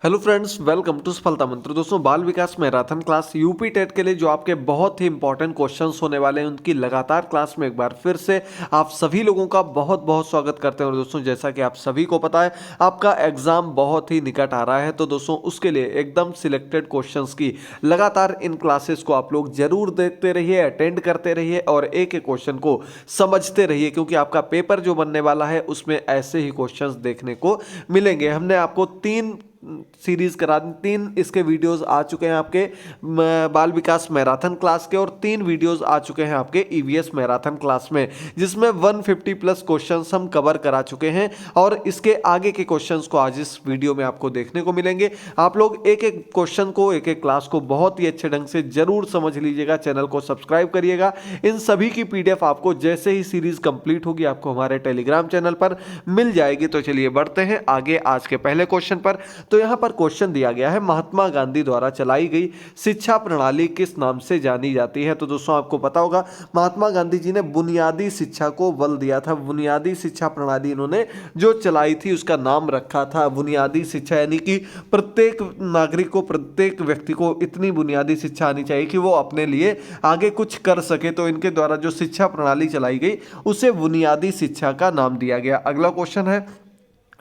Hello friends, welcome to सफलता मंत्र। दोस्तों, बाल विकास मैराथन क्लास यूपी टेट के लिए जो आपके बहुत ही इंपॉर्टेंट क्वेश्चंस होने वाले हैं, उनकी लगातार क्लास में एक बार फिर से आप सभी लोगों का बहुत बहुत स्वागत करते हैं। और दोस्तों, जैसा कि आप सभी को पता है, आपका एग्जाम बहुत ही निकट आ रहा है, तो दोस्तों उसके लिए एकदम सिलेक्टेड क्वेश्चंस की लगातार इन क्लासेस को आप लोग जरूर देखते रहिए, अटेंड करते रहिए और एक एक क्वेश्चन को समझते रहिए, क्योंकि आपका पेपर जो बनने वाला है उसमें ऐसे ही क्वेश्चंस देखने को मिलेंगे। हमने आपको तीन सीरीज करा दी, तीन इसके वीडियोस आ चुके हैं आपके बाल विकास मैराथन क्लास के, और तीन वीडियोस आ चुके हैं आपके ईवीएस मैराथन क्लास में, जिसमें 150 प्लस क्वेश्चंस हम कवर करा चुके हैं। और इसके आगे के क्वेश्चंस को आज इस वीडियो में आपको देखने को मिलेंगे। आप लोग एक एक क्वेश्चन को, एक एक क्लास को बहुत ही अच्छे ढंग से जरूर समझ लीजिएगा। चैनल को सब्सक्राइब करिएगा। इन सभी की पीडीएफ आपको जैसे ही सीरीज कंप्लीट होगी आपको हमारे टेलीग्राम चैनल पर मिल जाएगी। तो चलिए बढ़ते हैं आगे आज के पहले क्वेश्चन पर। तो यहां पर क्वेश्चन दिया गया है, महात्मा गांधी द्वारा चलाई गई शिक्षा प्रणाली किस नाम से जानी जाती है। तो दोस्तों, आपको पता होगा, महात्मा गांधी जी ने बुनियादी शिक्षा को बल दिया था। बुनियादी शिक्षा प्रणाली इन्होंने जो चलाई थी उसका नाम रखा था बुनियादी शिक्षा, यानी कि प्रत्येक नागरिक को, प्रत्येक व्यक्ति को इतनी बुनियादी शिक्षा आनी चाहिए कि वो अपने लिए आगे कुछ कर सके। तो इनके द्वारा जो शिक्षा प्रणाली चलाई गई उसे बुनियादी शिक्षा का नाम दिया गया। अगला क्वेश्चन है,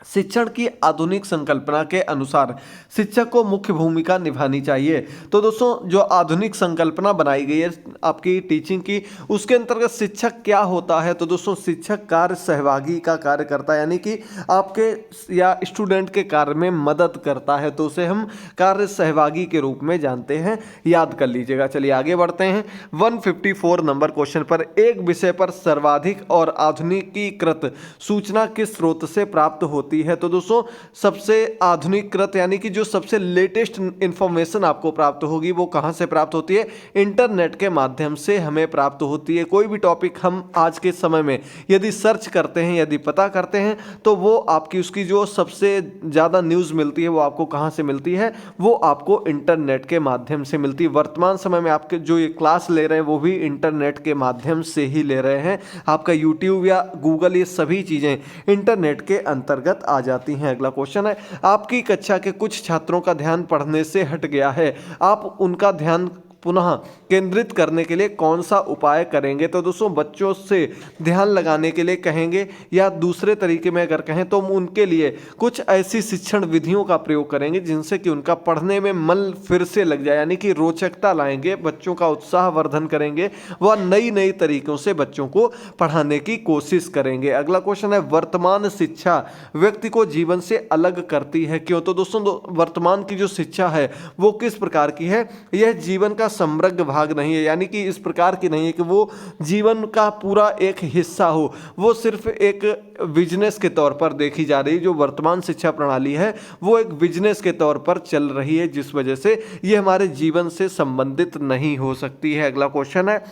शिक्षण की आधुनिक संकल्पना के अनुसार शिक्षक को मुख्य भूमिका निभानी चाहिए। तो दोस्तों, जो आधुनिक संकल्पना बनाई गई है आपकी टीचिंग की, उसके अंतर्गत शिक्षक क्या होता है। तो दोस्तों, शिक्षक कार्य सहभागी का कार्य करता है, यानी कि आपके या स्टूडेंट के कार्य में मदद करता है, तो उसे हम कार्य सहभागी के रूप में जानते हैं। याद कर लीजिएगा। चलिए आगे बढ़ते हैं। 154 नंबर क्वेश्चन पर, एक विषय पर सर्वाधिक और आधुनिकीकृत सूचना किस स्रोत से प्राप्त होती है। तो दोस्तों, सबसे आधुनिकीकृत यानी कि जो सबसे लेटेस्ट इंफॉर्मेशन आपको प्राप्त होगी वो कहां से प्राप्त होती है? इंटरनेट के माध्यम से हमें प्राप्त होती है। कोई भी टॉपिक हम आज के समय में यदि सर्च करते हैं, यदि पता करते हैं, तो वो आपकी उसकी जो सबसे ज्यादा न्यूज मिलती है वो आपको कहां से मिलती है? वो आपको इंटरनेट के माध्यम से मिलती है। वर्तमान समय में आपके जो ये क्लास ले रहे हैं वो भी इंटरनेट के माध्यम से ही ले रहे हैं। आपका यूट्यूब या गूगल, ये सभी चीजें इंटरनेट के अंतर्गत आ जाती हैं। अगला क्वेश्चन है, आपकी कक्षा के कुछ छात्रों का ध्यान पढ़ने से हट गया है, आप उनका ध्यान पुनः केंद्रित करने के लिए कौन सा उपाय करेंगे। तो दोस्तों, बच्चों से ध्यान लगाने के लिए कहेंगे, या दूसरे तरीके में अगर कहें तो उनके लिए कुछ ऐसी शिक्षण विधियों का प्रयोग करेंगे जिनसे कि उनका पढ़ने में मन फिर से लग जाए, यानी कि रोचकता लाएंगे, बच्चों का उत्साह वर्धन करेंगे, वह नई नई तरीकों से बच्चों को पढ़ाने की कोशिश करेंगे। अगला क्वेश्चन है, वर्तमान शिक्षा व्यक्ति को जीवन से अलग करती है, क्यों। तो दोस्तों, वर्तमान की जो शिक्षा है वो किस प्रकार की है? यह जीवन का समग्र भाग नहीं है, यानी कि इस प्रकार की नहीं है कि वो जीवन का पूरा एक हिस्सा हो, वो सिर्फ एक बिजनेस के तौर पर देखी जा रही है। जो वर्तमान शिक्षा प्रणाली है वो एक बिजनेस के तौर पर चल रही है, जिस वजह से ये हमारे जीवन से संबंधित नहीं हो सकती है। अगला क्वेश्चन है,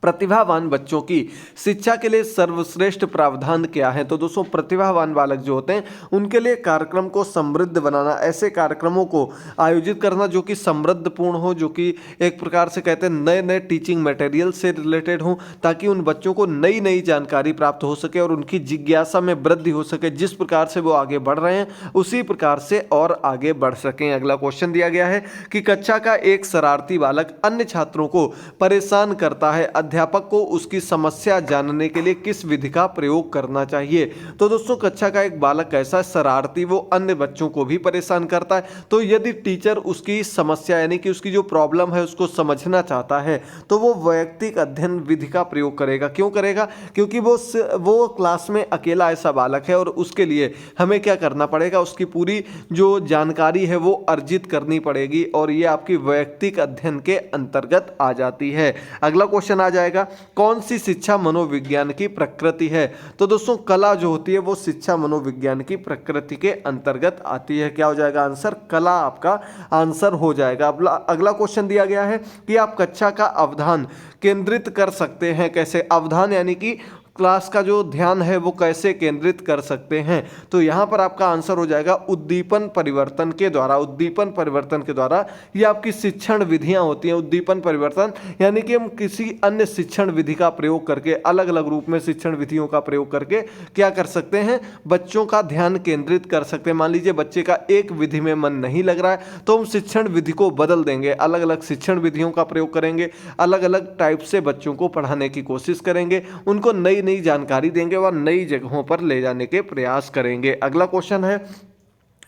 प्रतिभावान बच्चों की शिक्षा के लिए सर्वश्रेष्ठ प्रावधान क्या है। तो दोस्तों, प्रतिभावान बालक जो होते हैं उनके लिए कार्यक्रम को समृद्ध बनाना, ऐसे कार्यक्रमों को आयोजित करना जो कि समृद्धपूर्ण हो, जो कि एक प्रकार से कहते हैं नए नए टीचिंग मटेरियल से रिलेटेड हो, ताकि उन बच्चों को नई नई जानकारी प्राप्त हो सके और उनकी जिज्ञासा में वृद्धि हो सके। जिस प्रकार से वो आगे बढ़ रहे हैं उसी प्रकार से और आगे बढ़ सकें। अगला क्वेश्चन दिया गया है कि कक्षा का एक शरारती बालक अन्य छात्रों को परेशान करता है, अध्यापक को उसकी समस्या जानने के लिए किस विधि का प्रयोग करना चाहिए। तो दोस्तों, कक्षा का एक बालक ऐसा शरारती, वो अन्य बच्चों को भी परेशान करता है, तो यदि टीचर उसकी समस्या यानी कि उसकी जो प्रॉब्लम है उसको समझना चाहता है तो वो वैयक्तिक अध्ययन विधि का प्रयोग करेगा। क्यों करेगा? क्योंकि वो क्लास में अकेला ऐसा बालक है और उसके लिए हमें क्या करना पड़ेगा? उसकी पूरी जो जानकारी है वो अर्जित करनी पड़ेगी, और ये आपकी वैयक्तिक अध्ययन के अंतर्गत आ जाती है। अगला क्वेश्चन आ जाएगा, कौन सी शिक्षा मनोविज्ञान की प्रकृति है। तो दोस्तों, कला जो होती है वो शिक्षा मनोविज्ञान की प्रकृति के अंतर्गत आती है। क्या हो जाएगा आंसर? कला आपका आंसर हो जाएगा। अगला क्वेश्चन दिया गया है कि आप कक्षा का अवधान केंद्रित कर सकते हैं कैसे। अवधान यानी कि क्लास का जो ध्यान है वो कैसे केंद्रित कर सकते हैं? तो यहाँ पर आपका आंसर हो जाएगा उद्दीपन परिवर्तन के द्वारा। उद्दीपन परिवर्तन के द्वारा ये आपकी शिक्षण विधियां होती हैं। उद्दीपन परिवर्तन यानी कि हम किसी अन्य शिक्षण विधि का प्रयोग करके, अलग अलग रूप में शिक्षण विधियों का प्रयोग करके क्या कर सकते हैं, बच्चों का ध्यान केंद्रित कर सकते हैं। मान लीजिए बच्चे का एक विधि में मन नहीं लग रहा है तो हम शिक्षण विधि को बदल देंगे, अलग अलग शिक्षण विधियों का प्रयोग करेंगे, अलग अलग टाइप से बच्चों को पढ़ाने की कोशिश करेंगे, उनको नई नई जानकारी देंगे और नई जगहों पर ले जाने के प्रयास करेंगे। अगला क्वेश्चन है,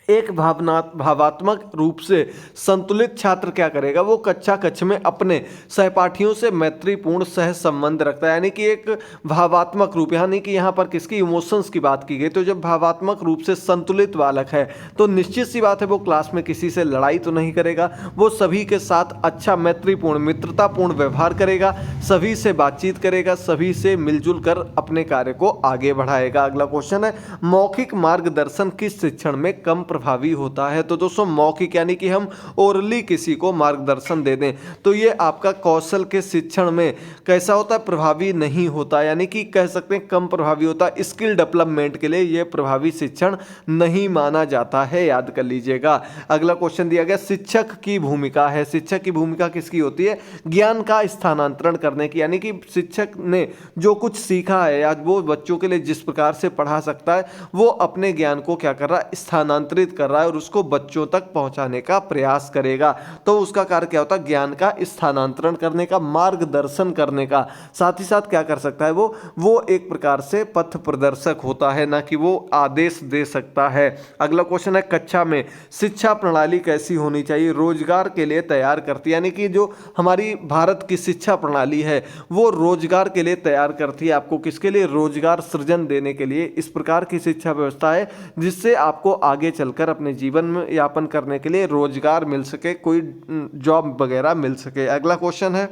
एक भावात्मक रूप से संतुलित छात्र क्या करेगा? वो कक्षा कक्ष में अपने सहपाठियों से मैत्रीपूर्ण सह संबंध रखता है। यानी कि एक भावात्मक रूप, यानी कि यहाँ पर किसकी, इमोशंस की बात की गई। तो जब भावात्मक रूप से संतुलित बालक है तो निश्चित सी बात है वो क्लास में किसी से लड़ाई तो नहीं करेगा, वो सभी के साथ अच्छा मैत्रीपूर्ण मित्रतापूर्ण व्यवहार करेगा, सभी से बातचीत करेगा, सभी से मिलजुल कर अपने कार्य को आगे बढ़ाएगा। अगला क्वेश्चन है, मौखिक मार्गदर्शन किस शिक्षण में कम प्रभावी होता है? तो दोस्तों मौखिक यानी कि हम ओरली किसी को मार्गदर्शन दे दें तो ये आपका कौशल के शिक्षण में कैसा होता है, प्रभावी नहीं होता, यानी कि कह सकते हैं कम प्रभावी होता है। स्किल डेवलपमेंट के लिए ये प्रभावी शिक्षण नहीं माना जाता है, याद कर लीजिएगा। अगला क्वेश्चन दिया गया, शिक्षक की भूमिका है। शिक्षक की भूमिका किसकी होती है? ज्ञान का स्थानांतरण करने की, यानी कि शिक्षक ने जो कुछ सीखा है या वो बच्चों के लिए जिस प्रकार से पढ़ा सकता है वो अपने ज्ञान को क्या कर रहा है, स्थानांतरित कर रहा है और उसको बच्चों तक पहुंचाने का प्रयास करेगा। तो उसका कार्य क्या होता है? ज्ञान का स्थानांतरण करने का, मार्गदर्शन करने का। साथ ही साथ क्या कर सकता है वो एक प्रकार से पथ प्रदर्शक होता है, ना कि वो आदेश दे सकता है। अगला क्वेश्चन है, कक्षा में शिक्षा प्रणाली कैसी होनी चाहिए? रोजगार के लिए तैयार करती है, यानी कि जो हमारी भारत की शिक्षा प्रणाली है वो रोजगार के लिए तैयार करती है। आपको किसके लिए? रोजगार सृजन देने के लिए इस प्रकार की शिक्षा व्यवस्था है जिससे आपको आगे चलकर अपने जीवन में यापन करने के लिए रोजगार मिल सके, कोई जॉब वगैरह मिल सके। अगला क्वेश्चन है,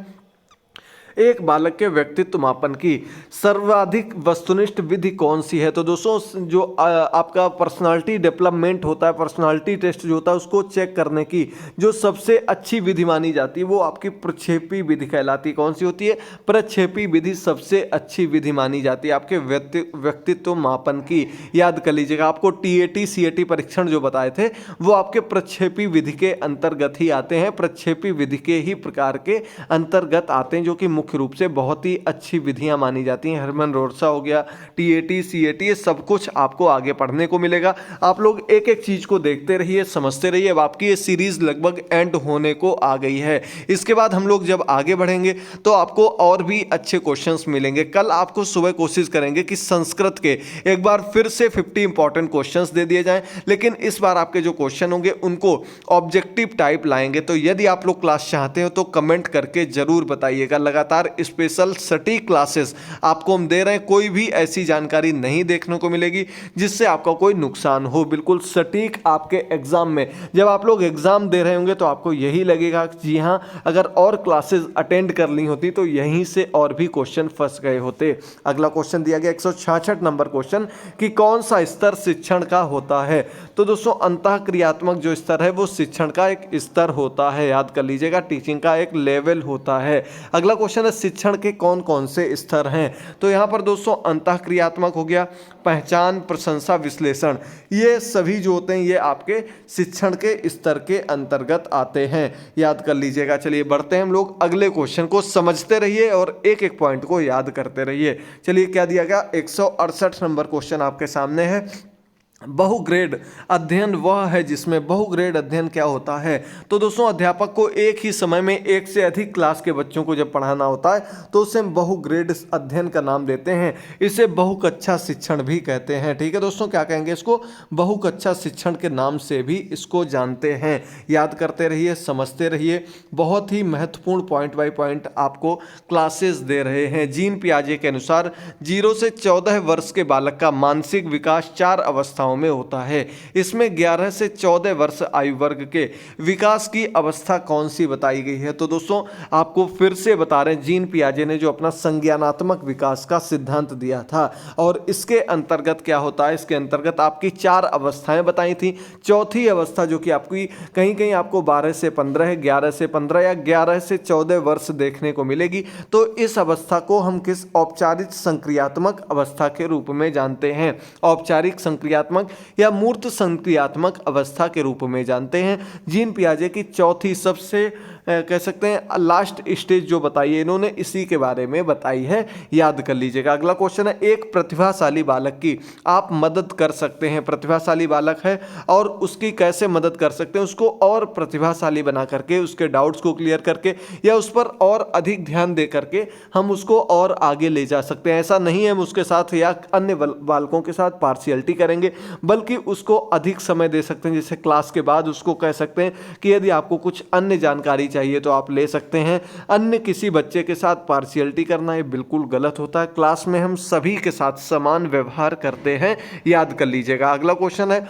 एक बालक के व्यक्तित्व मापन की सर्वाधिक वस्तुनिष्ठ विधि कौन सी है? तो दोस्तों जो आपका पर्सनालिटी डेवलपमेंट होता है, पर्सनालिटी टेस्ट जो होता है उसको चेक करने की जो सबसे अच्छी विधि मानी जाती है वो आपकी प्रक्षेपी विधि कहलाती है। कौन सी होती है? प्रक्षेपी विधि सबसे अच्छी विधि मानी जाती है आपके व्यक्तित्व मापन की। याद कर लीजिएगा, आपको टीएटी सीएटी परीक्षण जो बताए थे वो आपके प्रक्षेपी विधि के अंतर्गत ही आते हैं, प्रक्षेपी विधि के ही प्रकार के अंतर्गत आते हैं, जो कि मुख्य रूप से बहुत ही अच्छी विधियां मानी जाती हैं। हरमन रोरसा हो गया, टीएटी सीएटी, ये सब कुछ आपको आगे पढ़ने को मिलेगा। आप लोग एक एक चीज को देखते रहिए, समझते रहिए। अब आपकी ये सीरीज लगभग एंड होने को आ गई है। इसके बाद हम लोग जब आगे बढ़ेंगे तो आपको और भी अच्छे क्वेश्चंस मिलेंगे। कल आपको सुबह कोशिश करेंगे कि संस्कृत के एक बार फिर से 50 इंपॉर्टेंट क्वेश्चंस दे दिए जाएं, लेकिन इस बार आपके जो क्वेश्चन होंगे उनको ऑब्जेक्टिव टाइप लाएंगे। तो यदि आप लोग क्लास चाहते हो तो कमेंट करके जरूर बताइएगा। लगातार स्पेशल सटीक क्लासेस आपको हम दे रहे हैं, कोई भी ऐसी जानकारी नहीं देखने को मिलेगी जिससे आपका कोई नुकसान हो। बिल्कुल सटीक आपके एग्जाम में, जब आप लोग एग्जाम दे रहे होंगे तो आपको यही लगेगा कि जी हां, अगर और क्लासेस अटेंड कर ली होती तो यहीं से और भी क्वेश्चन फंस गए होते। अगला क्वेश्चन दिया गया 166 नंबर क्वेश्चन कि कौन सा स्तर शिक्षण का होता है? तो दोस्तों अंतःक्रियात्मक जो स्तर है वो शिक्षण का एक स्तर होता है। याद कर लीजिएगा, टीचिंग का एक लेवल होता है। अगला क्वेश्चन है, शिक्षण के कौन कौन से स्तर हैं? तो यहां पर दोस्तों अंतःक्रियात्मक हो गया, पहचान, प्रशंसा, विश्लेषण, ये सभी जो होते हैं ये आपके शिक्षण के स्तर के अंतर्गत आते हैं। याद कर लीजिएगा। चलिए बढ़ते हैं हम लोग अगले क्वेश्चन को, समझते रहिए और एक एक पॉइंट को याद करते रहिए। चलिए क्या दिया गया, 168 नंबर क्वेश्चन आपके सामने है। बहुग्रेड अध्ययन वह है जिसमें, बहुग्रेड अध्ययन क्या होता है? तो दोस्तों अध्यापक को एक ही समय में एक से अधिक क्लास के बच्चों को जब पढ़ाना होता है तो उसे बहुग्रेड अध्ययन का नाम देते हैं। इसे बहुकक्षा शिक्षण भी कहते हैं। ठीक है दोस्तों, क्या कहेंगे इसको? बहुकक्षा शिक्षण के नाम से भी इसको जानते हैं। याद करते रहिए, समझते रहिए। बहुत ही महत्वपूर्ण पॉइंट बाय पॉइंट आपको क्लासेस दे रहे हैं। जीन पियाजे के अनुसार 0 से 14 वर्ष के बालक का मानसिक विकास 4 अवस्थाओं अवस्थाओं में होता है। इसमें 11 से 14 वर्ष आयु वर्ग के विकास की अवस्था कौन सी बताई गई है? तो दोस्तों आपको फिर से बता रहे हैं, जीन पियाजे ने जो अपना संज्ञानात्मक विकास का सिद्धांत दिया था, और इसके अंतर्गत क्या होता है, इसके अंतर्गत आपकी 4 अवस्थाएं बताई थी। चौथी अवस्था जो कि आपकी कहीं कहीं आपको 12 से 15, 11 से 15 या 11 से 14 वर्ष देखने को मिलेगी। तो इस अवस्था को हम किस औपचारिक संक्रियात्मक अवस्था के रूप में जानते हैं? औपचारिक संक्रियात्मक या मूर्त संक्रियात्मक अवस्था के रूप में जानते हैं। जीन पियाजे की चौथी सबसे कह सकते हैं लास्ट स्टेज जो बताई है इन्होंने, इसी के बारे में बताई है, याद कर लीजिएगा। अगला क्वेश्चन है, एक प्रतिभाशाली बालक की आप मदद कर सकते हैं। प्रतिभाशाली बालक है और उसकी कैसे मदद कर सकते हैं? उसको और प्रतिभाशाली बना करके, उसके डाउट्स को क्लियर करके, या उस पर और अधिक ध्यान दे करके हम उसको और आगे ले जा सकते हैं। ऐसा नहीं है हम उसके साथ या अन्य बालकों के साथ पार्शियलिटी करेंगे, बल्कि उसको अधिक समय दे सकते हैं। जैसे क्लास के बाद उसको कह सकते हैं कि यदि आपको कुछ अन्य जानकारी चाहिए तो आप ले सकते हैं। अन्य किसी बच्चे के साथ पार्शियलिटी करना ये बिल्कुल गलत होता है। क्लास में हम सभी के साथ समान व्यवहार करते हैं, याद कर लीजिएगा। अगला क्वेश्चन है,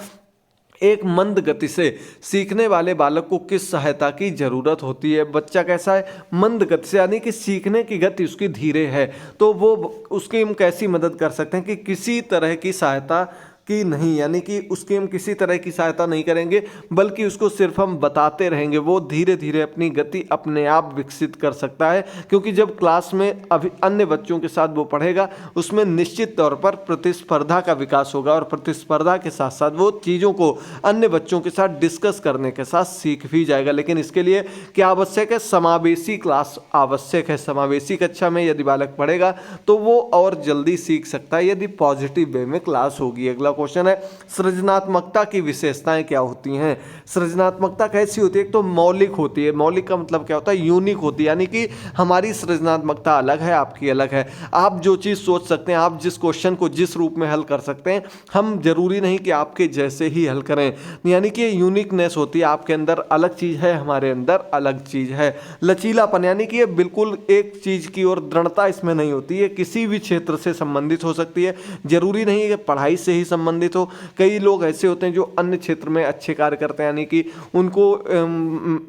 एक मंद गति से सीखने वाले बालक को किस सहायता की जरूरत होती है? बच्चा कैसा है? मंद गति से, यानी कि सीखने की गति उसकी धीरे है, तो वो उसकी हम कैसी मदद कर सकते हैं कि किसी तरह की सहायता की नहीं, यानी कि उसकी हम किसी तरह की सहायता नहीं करेंगे, बल्कि उसको सिर्फ हम बताते रहेंगे। वो धीरे धीरे अपनी गति अपने आप विकसित कर सकता है, क्योंकि जब क्लास में अभी अन्य बच्चों के साथ वो पढ़ेगा, उसमें निश्चित तौर पर प्रतिस्पर्धा का विकास होगा, और प्रतिस्पर्धा के साथ साथ वो चीज़ों को अन्य बच्चों के साथ डिस्कस करने के साथ सीख भी जाएगा। लेकिन इसके लिए क्या आवश्यक है? समावेशी क्लास आवश्यक है। समावेशी कक्षा में यदि बालक पढ़ेगा तो वो और जल्दी सीख सकता है, यदि पॉजिटिव वे में क्लास होगी। अगला क्वेश्चन है, सृजनात्मकता की विशेषताएं क्या होती हैं? सृजनात्मकता कैसी होती है? एक तो मौलिक होती है। मौलिक का मतलब क्या होता है? यूनिक होती है, यानी कि हमारी सृजनात्मकता अलग है, आपकी अलग है। आप जो चीज़ सोच सकते हैं, आप जिस क्वेश्चन को जिस रूप में हल कर सकते हैं, हम जरूरी नहीं कि आपके जैसे ही हल करें, यानी कि यूनिकनेस होती है। आपके अंदर अलग चीज़ है, हमारे अंदर अलग चीज़ है। लचीलापन, यानी कि ये बिल्कुल एक चीज़ की ओर दृढ़ता इसमें नहीं होती है, किसी भी क्षेत्र से संबंधित हो सकती है। जरूरी नहीं है कि पढ़ाई से ही संबंधित हो। कई लोग ऐसे होते हैं जो अन्य क्षेत्र में अच्छे कार्य करते हैं, यानी कि उनको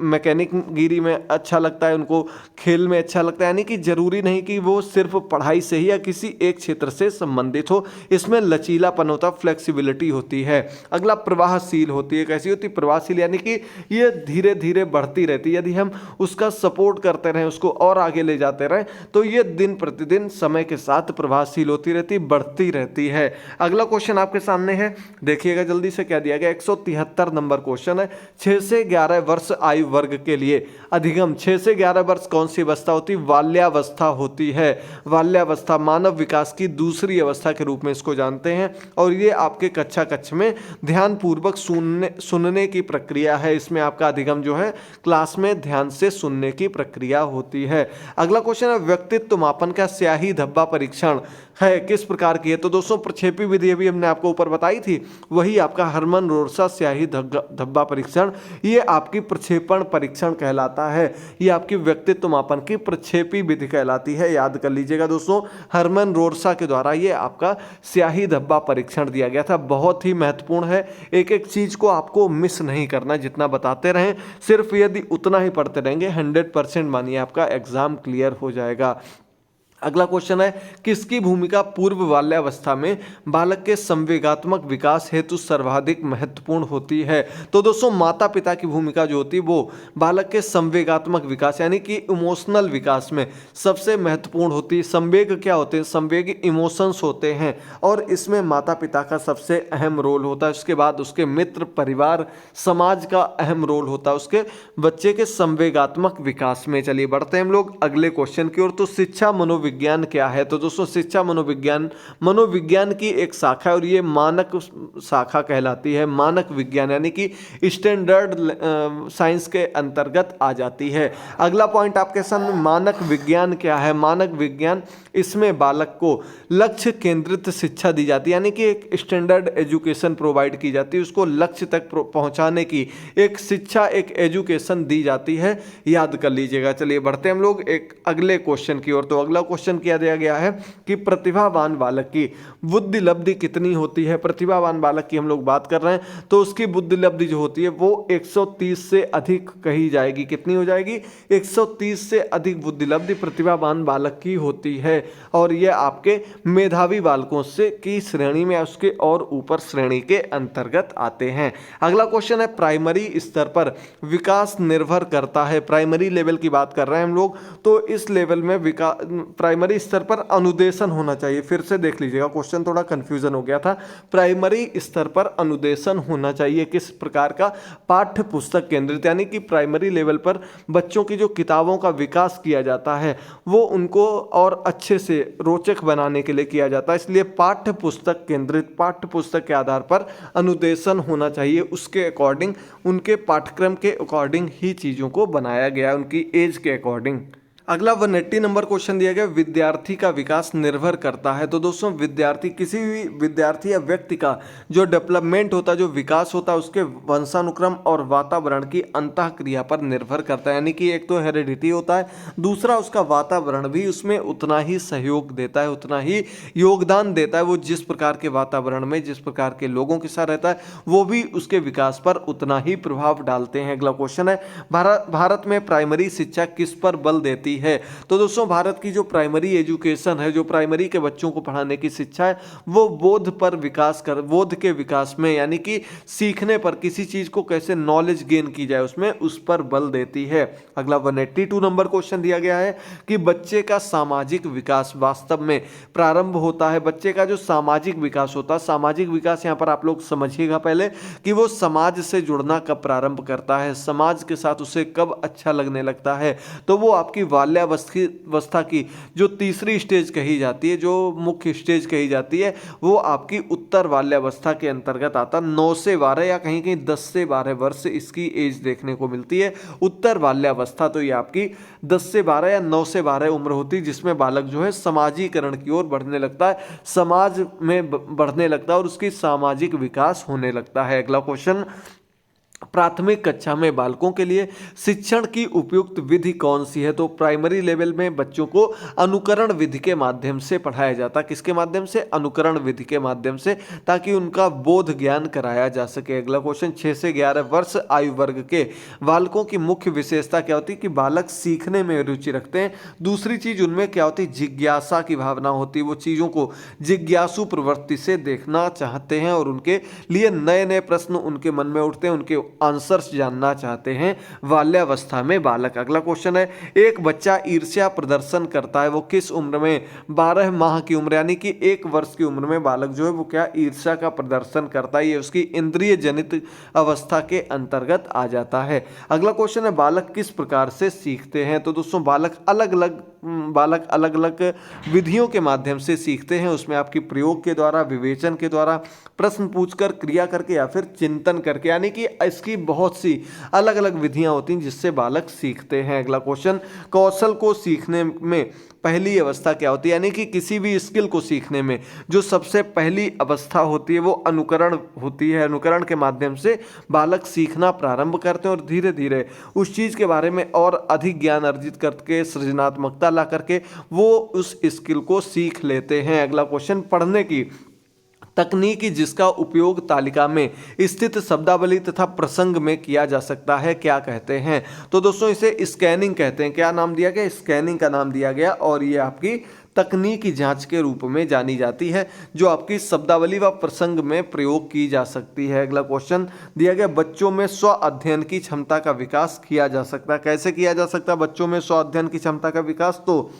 मैकेनिक गिरी में अच्छा लगता है, उनको खेल में अच्छा लगता है, यानी कि जरूरी नहीं कि वो सिर्फ पढ़ाई से ही या किसी एक क्षेत्र से संबंधित हो। इसमें लचीलापन होता, फ्लेक्सिबिलिटी होती है। अगला प्रवाहशील होती है। कैसी होती है? प्रवाहशील, यानी कि ये धीरे धीरे बढ़ती रहती है। यदि हम उसका सपोर्ट करते रहें, उसको और आगे ले जाते रहें, तो ये दिन प्रतिदिन समय के साथ प्रवाहशील होती रहती, बढ़ती रहती है। अगला क्वेश्चन आपके सामने है, देखिएगा जल्दी से क्या दिया गया। 173 नंबर क्वेश्चन है, 6 से 11 वर्ष आयु वर्ग के लिए अधिगम 6 से 11 वर्ष कौन सी अवस्था होती है? बाल्यावस्था होती है। बाल्यावस्था मानव विकास की दूसरी अवस्था के रूप में इसको जानते हैं, और ये आपके कक्षा कक्ष में ध्यानपूर्वक सुनने की प्रक्रिया है। इसमें आपका अधिगम जो है क्लास में ध्यान से सुनने की प्रक्रिया होती है। अगला क्वेश्चन है, व्यक्तित्व मापन का स्याही धब्बा परीक्षण है किस प्रकार की है? तो दोस्तों प्रक्षेपी विधि भी हमने आपको ऊपर बताई थी, वही आपका हरमन रोरसा स्याही धब्बा परीक्षण, ये आपकी प्रक्षेपण परीक्षण कहलाता है। ये आपकी व्यक्तित्व मापन की प्रक्षेपी विधि कहलाती है, याद कर लीजिएगा दोस्तों। हरमन रोरसा के द्वारा ये आपका स्याही धब्बा परीक्षण दिया गया था। बहुत ही महत्वपूर्ण है, एक एक चीज को आपको मिस नहीं करना, जितना बताते रहें सिर्फ यदि उतना ही पढ़ते रहेंगे 100% मानिए आपका एग्जाम क्लियर हो जाएगा। अगला क्वेश्चन है, किसकी भूमिका पूर्व बाल्यावस्था में बालक के संवेगात्मक विकास हेतु सर्वाधिक महत्वपूर्ण होती है? तो दोस्तों माता पिता की भूमिका जो होती है वो बालक के संवेगात्मक विकास यानी कि इमोशनल विकास में सबसे महत्वपूर्ण होती है। संवेग क्या होते हैं? संवेग इमोशंस होते हैं, और इसमें माता पिता का सबसे अहम रोल होता है। उसके बाद उसके मित्र, परिवार, समाज का अहम रोल होता है उसके बच्चे के संवेगात्मक विकास में। चलिए बढ़ते हैं हम लोग अगले क्वेश्चन की ओर। तो शिक्षा मनोविज्ञान क्या है? तो दोस्तों शिक्षा मनोविज्ञान की एक शाखा है, और ये मानक शाखा कहलाती है। मानक विज्ञान यानी कि स्टैंडर्ड साइंस के अंतर्गत आ जाती है। अगला पॉइंट आपके सामने, मानक विज्ञान क्या है? मानक विज्ञान, इसमें बालक को लक्ष्य केंद्रित शिक्षा दी जाती है, यानी कि एक स्टैंडर्ड एजुकेशन प्रोवाइड की जाती है, उसको लक्ष्य तक पहुंचाने की एक शिक्षा, एक एजुकेशन दी जाती है, याद कर लीजिएगा। चलिए बढ़ते हैं हम लोग एक अगले क्वेश्चन की ओर। तो अगला क्वेश्चन किया दिया गया है कि प्रतिभावान बालक की बुद्धि लब्धि कितनी होती है। प्रतिभावान बालक की हम लोग बात कर रहे हैं तो उसकी बुद्धि लब्धि जो होती है वो 130 से अधिक कही जाएगी। कितनी हो जाएगी? 130 से अधिक बुद्धि लब्धि प्रतिभावान बालक की होती है और ये आपके मेधावी बालकों से की श्रेणी में उसके और ऊपर श्रेणी के अंतर्गत आते हैं। अगला क्वेश्चन है प्राइमरी स्तर पर विकास निर्भर करता है। प्राइमरी लेवल की बात कर रहे हैं हम लोग तो इस लेवल में प्राइमरी स्तर पर अनुदेशन होना चाहिए। फिर से देख लीजिएगा, क्वेश्चन थोड़ा कंफ्यूजन हो गया था। प्राइमरी स्तर पर अनुदेशन होना चाहिए किस प्रकार का? पाठ्य पुस्तक केंद्रित, यानी कि प्राइमरी लेवल पर बच्चों की जो किताबों का विकास किया जाता है वो उनको और अच्छे से रोचक बनाने के लिए किया जाता है, इसलिए पाठ्य पुस्तक केंद्रित, पाठ्य पुस्तक के आधार पर अनुदेशन होना चाहिए। उसके अकॉर्डिंग, उनके पाठ्यक्रम के अकॉर्डिंग ही चीज़ों को बनाया गया, उनकी एज के अकॉर्डिंग। अगला 180 नंबर क्वेश्चन दिया गया, विद्यार्थी का विकास निर्भर करता है। तो दोस्तों विद्यार्थी, किसी भी विद्यार्थी या व्यक्ति का जो डेवलपमेंट होता है, जो विकास होता है, उसके वंशानुक्रम और वातावरण की अंतःक्रिया पर निर्भर करता है। यानी कि एक तो हेरिडिटी होता है, दूसरा उसका वातावरण भी उसमें उतना ही सहयोग देता है, उतना ही योगदान देता है। वो जिस प्रकार के वातावरण में, जिस प्रकार के लोगों के साथ रहता है, वो भी उसके विकास पर उतना ही प्रभाव डालते हैं। अगला क्वेश्चन है, भारत में प्राइमरी शिक्षा किस पर बल देती है? तो दोस्तों भारत की जो प्राइमरी एजुकेशन है, जो प्राइमरी के बच्चों को पढ़ाने की शिक्षा है, वो बोध पर विकास कर, बोध के विकास में, यानी कि सीखने पर, किसी चीज को कैसे नॉलेज गेन की जाए उसमें, उस पर बल देती है। अगला 182 नंबर क्वेश्चन दिया गया है कि बच्चे का सामाजिक विकास वास्तव में प्रारंभ होता है। बच्चे का जो सामाजिक विकास होता है, सामाजिक विकास यहां पर आप लोग समझिएगा पहले कि वो समाज से जुड़ना कब प्रारंभ करता है, समाज के साथ उसे कब अच्छा लगने लगता है। तो वो आपकी बाल्यावस्था की जो तीसरी स्टेज कही जाती है, जो मुख्य स्टेज कही जाती है, वो आपकी उत्तर बाल्यावस्था के अंतर्गत आता। 9 से 12 या कहीं कहीं 10 से 12 वर्ष इसकी एज देखने को मिलती है, उत्तर बाल्यावस्था। तो ये आपकी 10 से 12 या 9 से 12 उम्र होती है जिसमें बालक जो है समाजीकरण की ओर बढ़ने लगता है, समाज में बढ़ने लगता है और उसकी सामाजिक विकास होने लगता है। अगला क्वेश्चन, प्राथमिक कक्षा में बालकों के लिए शिक्षण की उपयुक्त विधि कौन सी है? तो प्राइमरी लेवल में बच्चों को अनुकरण विधि के माध्यम से पढ़ाया जाता है। किसके माध्यम से? अनुकरण विधि के माध्यम से, ताकि उनका बोध ज्ञान कराया जा सके। अगला क्वेश्चन, 6 से 11 वर्ष आयु वर्ग के बालकों की मुख्य विशेषता क्या होती है? कि बालक सीखने में रुचि रखते हैं। दूसरी चीज उनमें क्या होती है? जिज्ञासा की भावना होती है, वो चीजों को जिज्ञासु प्रवृत्ति से देखना चाहते हैं और उनके लिए नए नए प्रश्न उनके मन में उठते हैं, उनके आंसर्स जानना चाहते हैं बाल्यावस्था में बालक। अगला क्वेश्चन है, एक बच्चा ईर्ष्या प्रदर्शन करता है, वो किस उम्र में? 12 माह की उम्र, यानी कि 1 वर्ष की उम्र में बालक जो है वो क्या ईर्ष्या का प्रदर्शन करता है। ये उसकी इंद्रिय जनित अवस्था के अंतर्गत आ जाता है। अगला क्वेश्चन है, बालक किस प्रकार से सीखते हैं? तो दोस्तों बालक अलग अलग विधियों के माध्यम से सीखते हैं। उसमें आपकी प्रयोग के द्वारा, विवेचन के द्वारा, प्रश्न पूछकर, क्रिया करके या फिर चिंतन करके, यानी कि इसकी बहुत सी अलग अलग विधियां होती हैं जिससे बालक सीखते हैं। अगला क्वेश्चन, कौशल को सीखने में पहली अवस्था क्या होती है? यानी कि किसी भी स्किल को सीखने में जो सबसे पहली अवस्था होती है वो अनुकरण होती है। अनुकरण के माध्यम से बालक सीखना प्रारंभ करते हैं और धीरे धीरे उस चीज़ के बारे में और अधिक ज्ञान अर्जित करके, सृजनात्मकता ला करके वो उस स्किल को सीख लेते हैं। अगला क्वेश्चन, पढ़ने की तकनीकी जिसका उपयोग तालिका में स्थित शब्दावली तथा प्रसंग में किया जा सकता है, क्या कहते हैं? तो दोस्तों इसे स्कैनिंग कहते हैं। क्या नाम दिया गया? स्कैनिंग का नाम दिया गया और ये आपकी तकनीकी जांच के रूप में जानी जाती है, जो आपकी शब्दावली व प्रसंग में प्रयोग की जा सकती है। अगला क्वेश्चन दिया गया, बच्चों में स्व अध्ययन की क्षमता का विकास किया जा सकता है। कैसे किया जा सकता है बच्चों में स्व अध्ययन की क्षमता का विकास? तो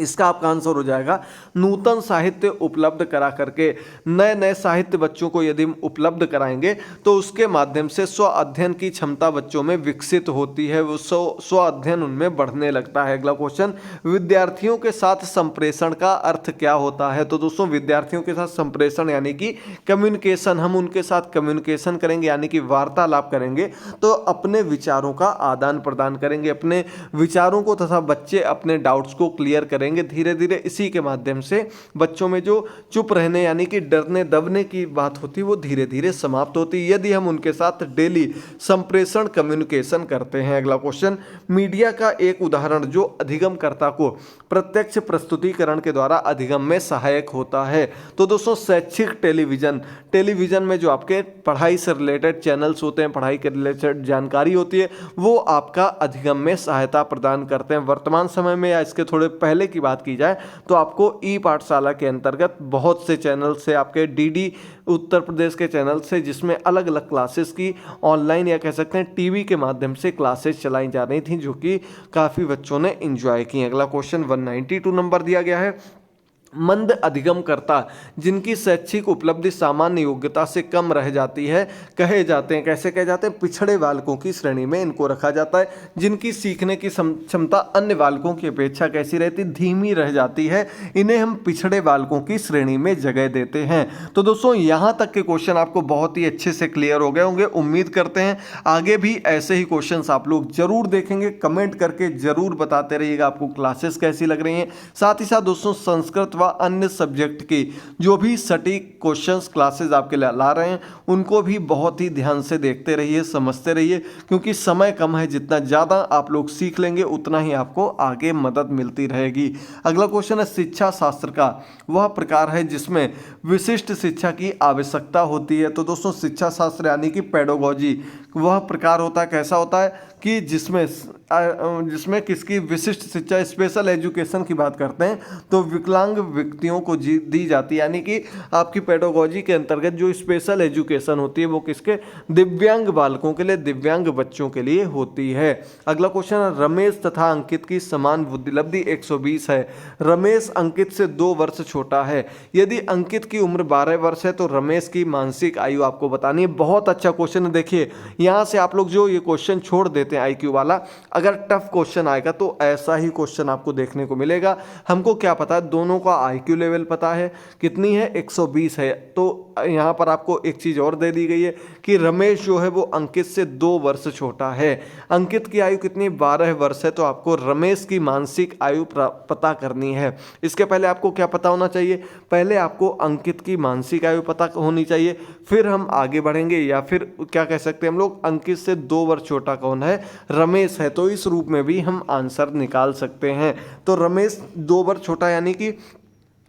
इसका आपका आंसर हो जाएगा नूतन साहित्य उपलब्ध करा करके। नए नए साहित्य बच्चों को यदि उपलब्ध कराएंगे तो उसके माध्यम से स्व अध्ययन की क्षमता बच्चों में विकसित होती है, वो स्व अध्ययन उनमें बढ़ने लगता है। अगला क्वेश्चन, विद्यार्थियों के साथ संप्रेषण का अर्थ क्या होता है? तो दोस्तों विद्यार्थियों के साथ संप्रेषण यानी कि कम्युनिकेशन, हम उनके साथ कम्युनिकेशन करेंगे, यानी कि वार्तालाप करेंगे, तो अपने विचारों का आदान प्रदान करेंगे, अपने विचारों को तथा बच्चे अपने डाउट्स को क्लियर करेंगे बढ़ेंगे धीरे धीरे। इसी के माध्यम से बच्चों में जो चुप रहने यानी कि डरने दबने की बात होती है वो धीरे धीरे समाप्त होती है यदि हम उनके साथ डेली संप्रेषण कम्युनिकेशन करते हैं। अगला क्वेश्चन, मीडिया का एक उदाहरण जो अधिगमकर्ता को प्रत्यक्ष प्रस्तुतिकरण के द्वारा अधिगम में सहायक होता है। तो दोस्तों शैक्षिक टेलीविजन में जो आपके पढ़ाई से रिलेटेड चैनल्स होते हैं, पढ़ाई के रिलेटेड जानकारी होती है, वो आपका अधिगम में सहायता प्रदान करते हैं। वर्तमान समय में या इसके थोड़े पहले की बात की जाए तो आपको ई पाठशाला के अंतर्गत बहुत से चैनल से, आपके डीडी उत्तर प्रदेश के चैनल से, जिसमें अलग अलग क्लासेस की ऑनलाइन या कह सकते हैं टीवी के माध्यम से क्लासेस चलाई जा रही थी जो कि काफ़ी बच्चों ने एंजॉय की। अगला क्वेश्चन 192 नंबर दिया गया है, मंद अधिगमकर्ता जिनकी शैक्षिक उपलब्धि सामान्य योग्यता से कम रह जाती है कहे जाते हैं। कैसे कहे जाते हैं? पिछड़े बालकों की श्रेणी में इनको रखा जाता है। जिनकी सीखने की क्षमता अन्य बालकों की अपेक्षा कैसी रहती? धीमी रह जाती है, इन्हें हम पिछड़े बालकों की श्रेणी में जगह देते हैं। तो दोस्तों यहाँ तक के क्वेश्चन आपको बहुत ही अच्छे से क्लियर हो गए होंगे। उम्मीद करते हैं आगे भी ऐसे ही क्वेश्चन आप लोग जरूर देखेंगे। कमेंट करके जरूर बताते रहिएगा आपको क्लासेस कैसी लग रही हैं। साथ ही साथ दोस्तों संस्कृत अन्य सब्जेक्ट की जो भी सटीक क्वेश्चंस क्लासेस आपके लिए ला रहे हैं उनको भी बहुत ही ध्यान से देखते रहिए, समझते रहिए, क्योंकि समय कम है। जितना ज़्यादा आप लोग सीख लेंगे उतना ही आपको आगे मदद मिलती रहेगी। अगला क्वेश्चन है, शिक्षा शास्त्र का वह प्रकार है जिसमें विशिष्ट शिक्षा की आवश्यकता होती है। तो दोस्तों शिक्षा शास्त्र यानी कि पेडागोजी वह प्रकार होता है, कैसा होता है कि जिसमें किसकी विशिष्ट शिक्षा, स्पेशल एजुकेशन की बात करते हैं तो विकलांग व्यक्तियों को दी जाती है। यानी कि आपकी पेडागोजी के अंतर्गत जो स्पेशल एजुकेशन होती है वो किसके? दिव्यांग बालकों के लिए, दिव्यांग बच्चों के लिए होती है। अगला क्वेश्चन है, रमेश तथा अंकित की समान बुद्धिलब्धि 120 है। रमेश अंकित से 2 वर्ष छोटा है। यदि अंकित की उम्र 12 वर्ष है तो रमेश की मानसिक आयु आपको बतानी है। बहुत अच्छा क्वेश्चन है। देखिए यहाँ से आप लोग जो ये क्वेश्चन छोड़ देते हैं IQ वाला, अगर टफ क्वेश्चन आएगा तो ऐसा ही क्वेश्चन आपको देखने को मिलेगा। हमको क्या पता है? दोनों का IQ लेवल पता है, कितनी है? 120 है। तो यहाँ पर आपको एक चीज़ और दे दी गई है कि रमेश जो है वो अंकित से 2 वर्ष छोटा है। अंकित की आयु कितनी? 12 वर्ष है। तो आपको रमेश की मानसिक आयु पता करनी है। इसके पहले आपको क्या पता होना चाहिए? पहले आपको अंकित की मानसिक आयु पता होनी चाहिए, फिर हम आगे बढ़ेंगे। या फिर क्या कह सकते हैं हम लोग, अंकित से 2 वर्ष छोटा कौन है? रमेश है। तो इस रूप में भी हम आंसर निकाल सकते हैं। तो रमेश 2 वर्ष छोटा यानी कि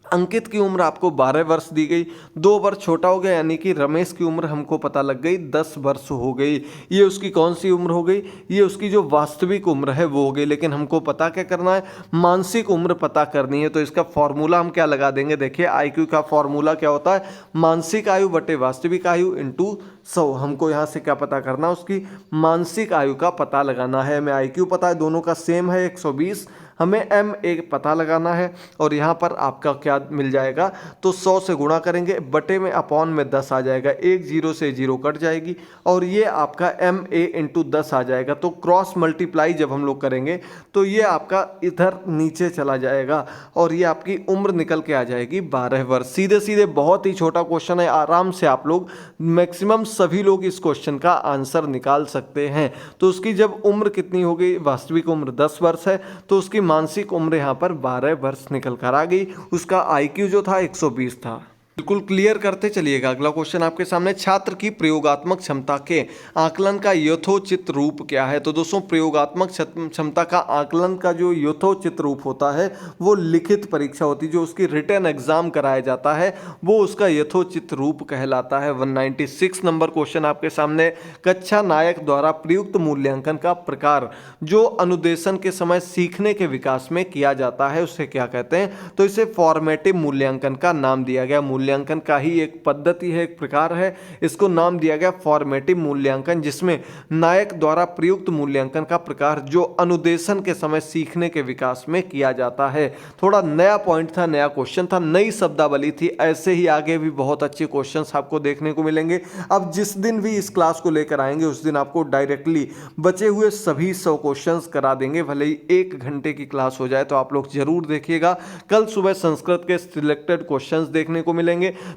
अंकित की उम्र आपको 12 वर्ष दी गई, 2 वर्ष छोटा हो गया यानी कि रमेश की उम्र हमको पता लग गई 10 वर्ष हो गई। ये उसकी कौन सी उम्र हो गई? ये उसकी जो वास्तविक उम्र है वो हो गई। लेकिन हमको पता क्या करना है? मानसिक उम्र पता करनी है। तो इसका फॉर्मूला हम क्या लगा देंगे? देखिए IQ का फॉर्मूला क्या होता है? मानसिक आयु बटे वास्तविक आयु इंटू 100। हमको यहाँ से क्या पता करना? उसकी मानसिक आयु का पता लगाना है। हमें IQ पता है, दोनों का सेम है 120, हमें MA पता लगाना है। और यहाँ पर आपका क्या मिल जाएगा? तो 100 से गुणा करेंगे, बटे में अपॉन में 10 आ जाएगा, एक 0 से 0 कट जाएगी और ये आपका MA इंटू 10 आ जाएगा। तो क्रॉस मल्टीप्लाई जब हम लोग करेंगे तो ये आपका इधर नीचे चला जाएगा और ये आपकी उम्र निकल के आ जाएगी 12 वर्ष। सीधे सीधे बहुत ही छोटा क्वेश्चन है, आराम से आप लोग मैक्सिमम सभी लोग इस क्वेश्चन का आंसर निकाल सकते हैं। तो उसकी जब उम्र कितनी हो गई? वास्तविक उम्र 10 वर्ष है तो उसकी मानसिक उम्र यहाँ पर 12 वर्ष निकल कर आ गई। उसका IQ जो था 120 था। बिल्कुल क्लियर करते चलिएगा। अगला क्वेश्चन आपके सामने, छात्र की प्रयोगात्मक क्षमता के आकलन का यथोचित रूप क्या है? तो दोस्तों प्रयोगात्मक क्षमता का आकलन का जो यथोचित रूप होता है वो लिखित परीक्षा होती है, जो उसकी रिटन एग्जाम कराया जाता है वो उसका यथोचित रूप कहलाता है। 196 नंबर क्वेश्चन आपके सामने, कक्षा नायक द्वारा प्रयुक्त मूल्यांकन का प्रकार जो अनुदेशन के समय सीखने के विकास में किया जाता है उसे क्या कहते हैं? तो इसे फॉर्मेटिव मूल्यांकन का नाम दिया गया। मूल्यांकन का ही एक पद्धति है, एक प्रकार है, इसको नाम दिया गया फॉर्मेटिव मूल्यांकन, जिसमें नायक द्वारा प्रयुक्त मूल्यांकन का प्रकार जो अनुदेशन के समय सीखने के विकास में किया जाता है। थोड़ा नया पॉइंट था, नया क्वेश्चन था, नई शब्दावली थी। ऐसे ही आगे भी बहुत अच्छे क्वेश्चंस आपको देखने को मिलेंगे। अब जिस दिन भी इस क्लास को लेकर आएंगे उस दिन आपको डायरेक्टली बचे हुए सभी 100 क्वेश्चंस करा देंगे। भले ही 1 घंटे की क्लास हो जाए तो आप लोग जरूर देखिएगा। कल सुबह संस्कृत के सिलेक्टेड क्वेश्चंस देखने को मिलेंगे।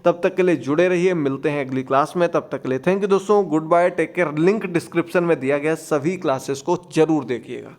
तब तक के लिए जुड़े रहिए, मिलते हैं अगली क्लास में। तब तक के लिए थैंक यू दोस्तों, good bye, take care. Link description में दिया गया, सभी क्लासेस को जरूर देखिएगा।